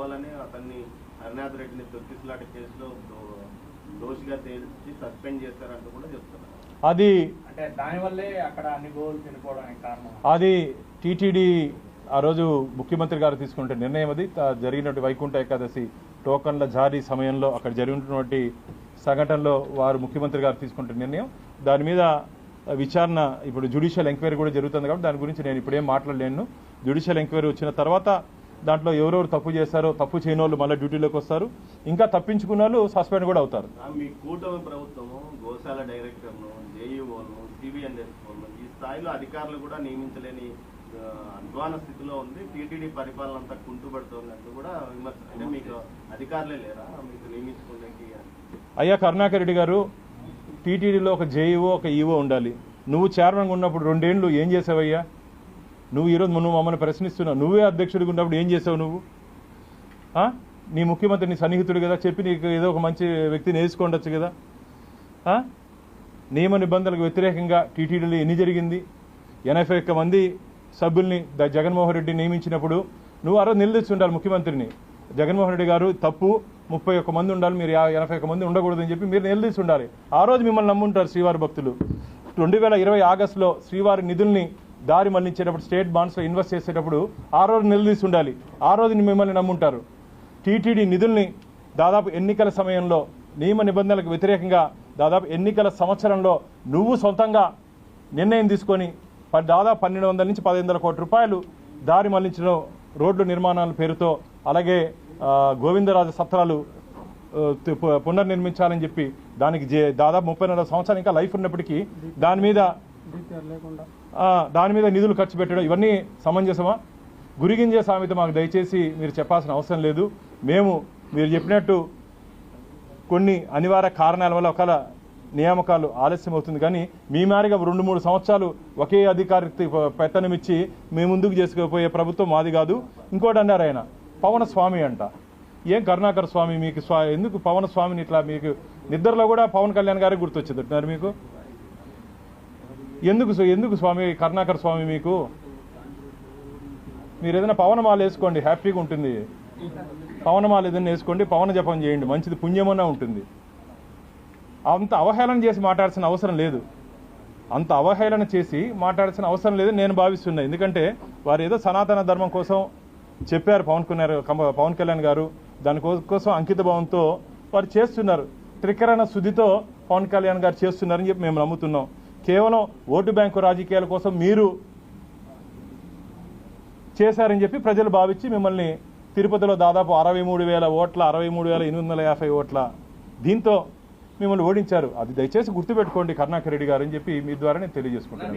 అతన్ని హరినాథ్ రెడ్డిని తొక్కిసలాట కేసులో దోషిగా తేల్చి సస్పెండ్ చేస్తారంటూ కూడా చెప్తున్నారు. అది అంటే దానివల్లే అక్కడ అన్ని గోల్ చనిపోవడానికి కారణం. అది టీటీడీ ఆ రోజు ముఖ్యమంత్రి గారు తీసుకుంటే నిర్ణయం. అది జరిగినటువంటి వైకుంఠ ఏకాదశి టోకన్ల జారీ సమయంలో అక్కడ జరిగినటువంటి సంఘటనలో వారు ముఖ్యమంత్రి గారు తీసుకుంటున్న నిర్ణయం. దాని మీద విచారణ ఇప్పుడు జ్యుడిషియల్ ఎంక్వైరీ కూడా జరుగుతుంది కాబట్టి దాని గురించి నేను ఇప్పుడేం మాట్లాడలేను. జ్యుడిషియల్ ఎంక్వైరీ వచ్చిన తర్వాత దాంట్లో ఎవరెవరు తప్పు చేస్తారో, తప్పు చేయని వాళ్ళు మళ్ళీ డ్యూటీలోకి వస్తారు, ఇంకా తప్పించుకున్న వాళ్ళు సస్పెండ్ కూడా అవుతారు. మీ కూటమి ప్రభుత్వము గోశాల డైరెక్టర్ను, జేఈఓను, సిబిఎన్ఎస్ ఈ స్థాయిలో అధికారులు కూడా నియమించలేని అధ్వాన స్థితిలో ఉంది. టీటీడీ పరిపాలన అంతా కుంటుపడుతున్నట్టు కూడా విమర్శ. అంటే మీకు అధికారులే లేరా మీకు నియమించుకోవడానికి? అయ్యా కరుణాకర్ రెడ్డి గారు, టీటీడీలో ఒక జేఈఓ ఒక ఈఓ ఉండాలి. నువ్వు చైర్మన్గా ఉన్నప్పుడు 2 ఏళ్ళు ఏం చేసావయ్యా? నువ్వు ఈరోజు నువ్వు మమ్మల్ని ప్రశ్నిస్తున్నావు. నువ్వే అధ్యక్షుడిగా ఉన్నప్పుడు ఏం చేసావు నువ్వు? నీ ముఖ్యమంత్రి నీ సన్నిహితుడు కదా, చెప్పి నీకు ఏదో ఒక మంచి వ్యక్తిని వేసుకోండొచ్చు కదా. నియమ నిబంధనలకు వ్యతిరేకంగా టీటీడీలో ఎన్ని జరిగింది? 81 మంది సభ్యుల్ని జగన్మోహన్ రెడ్డి నియమించినప్పుడు నువ్వు ఆ రోజు నిలదీసి ఉండాలి ముఖ్యమంత్రిని. జగన్మోహన్ రెడ్డి గారు తప్పు, 31 మంది ఉండాలి, మీరు 81 మంది ఉండకూడదని చెప్పి మీరు నిలదీసి ఉండాలి. ఆ రోజు మిమ్మల్ని నమ్ముంటారు శ్రీవారి భక్తులు. 2020 ఆగస్టులో శ్రీవారి నిధుల్ని దారి మళ్లించేటప్పుడు స్టేట్ బాండ్స్లో ఇన్వెస్ట్ చేసేటప్పుడు ఆ రోజు నిలదీసి ఉండాలి. ఆ రోజు మిమ్మల్ని నమ్ముంటారు. టీటీడీ నిధుల్ని దాదాపు ఎన్నికల సమయంలో నియమ నిబంధనలకు వ్యతిరేకంగా దాదాపు ఎన్నికల సంవత్సరంలో నువ్వు సొంతంగా నిర్ణయం తీసుకొని దాదాపు 1200 నుంచి 1500 కోట్ల రూపాయలు దారి మళ్లించడం రోడ్లు నిర్మాణాల పేరుతో, అలాగే గోవిందరాజ సత్రాలు పునర్నిర్మించాలని చెప్పి దానికి దాదాపు 34 సంవత్సరాలు ఇంకా లైఫ్ ఉన్నప్పటికీ దాని మీద నిధులు ఖర్చు పెట్టడం ఇవన్నీ సమంజసమా? గురిగింజే సామెత మాకు దయచేసి మీరు చెప్పాల్సిన అవసరం లేదు. మీరు చెప్పినట్టు కొన్ని అనివార్య కారణాల వల్ల ఒకవేళ నియామకాలు ఆలస్యం అవుతుంది, కానీ మీ మేరగా 2-3 సంవత్సరాలు ఒకే అధికారికి పెత్తనం ఇచ్చి మేము ముందుకు చేసుకుపోయే ప్రభుత్వం మాది కాదు. ఇంకోటి అన్నారు ఆయన పవన స్వామి అంట. ఏం కరుణాకర్ స్వామి మీకు ఎందుకు పవన స్వామిని ఇట్లా మీకు నిద్రలో కూడా పవన్ కళ్యాణ్ గారే గుర్తొచ్చిందంటున్నారు మీకు? ఎందుకు స్వామి కరుణాకర్ స్వామి మీకు? మీరు ఏదైనా పవనమాల వేసుకోండి, హ్యాపీగా ఉంటుంది. పవనమాల ఏదైనా వేసుకోండి, పవన జపం చేయండి, మంచిది, పుణ్యమన్నా ఉంటుంది. అంత అవహేళన చేసి మాట్లాడాల్సిన అవసరం లేదు. అంత అవహేళన చేసి మాట్లాడాల్సిన అవసరం లేదు నేను భావిస్తున్నా. ఎందుకంటే వారు ఏదో సనాతన ధర్మం కోసం చెప్పారు పవన్ కళ్యాణ్ గారు, దానికోసం అంకిత భావంతో వారు చేస్తున్నారు. త్రికరణ శుద్ధితో పవన్ కళ్యాణ్ గారు చేస్తున్నారని చెప్పి మేము నమ్ముతున్నాం. కేవలం ఓటు బ్యాంకు రాజకీయాల కోసం మీరు చేశారని చెప్పి ప్రజలు భావించి మిమ్మల్ని తిరుపతిలో దాదాపు 63,000 ఓట్ల 63,850 ఓట్ల దీంతో మిమ్మల్ని ఓడించారు. అది దయచేసి గుర్తుపెట్టుకోండి కరుణాకర్ రెడ్డి గారు అని చెప్పి మీ ద్వారా నేను తెలియజేసుకుంటాను.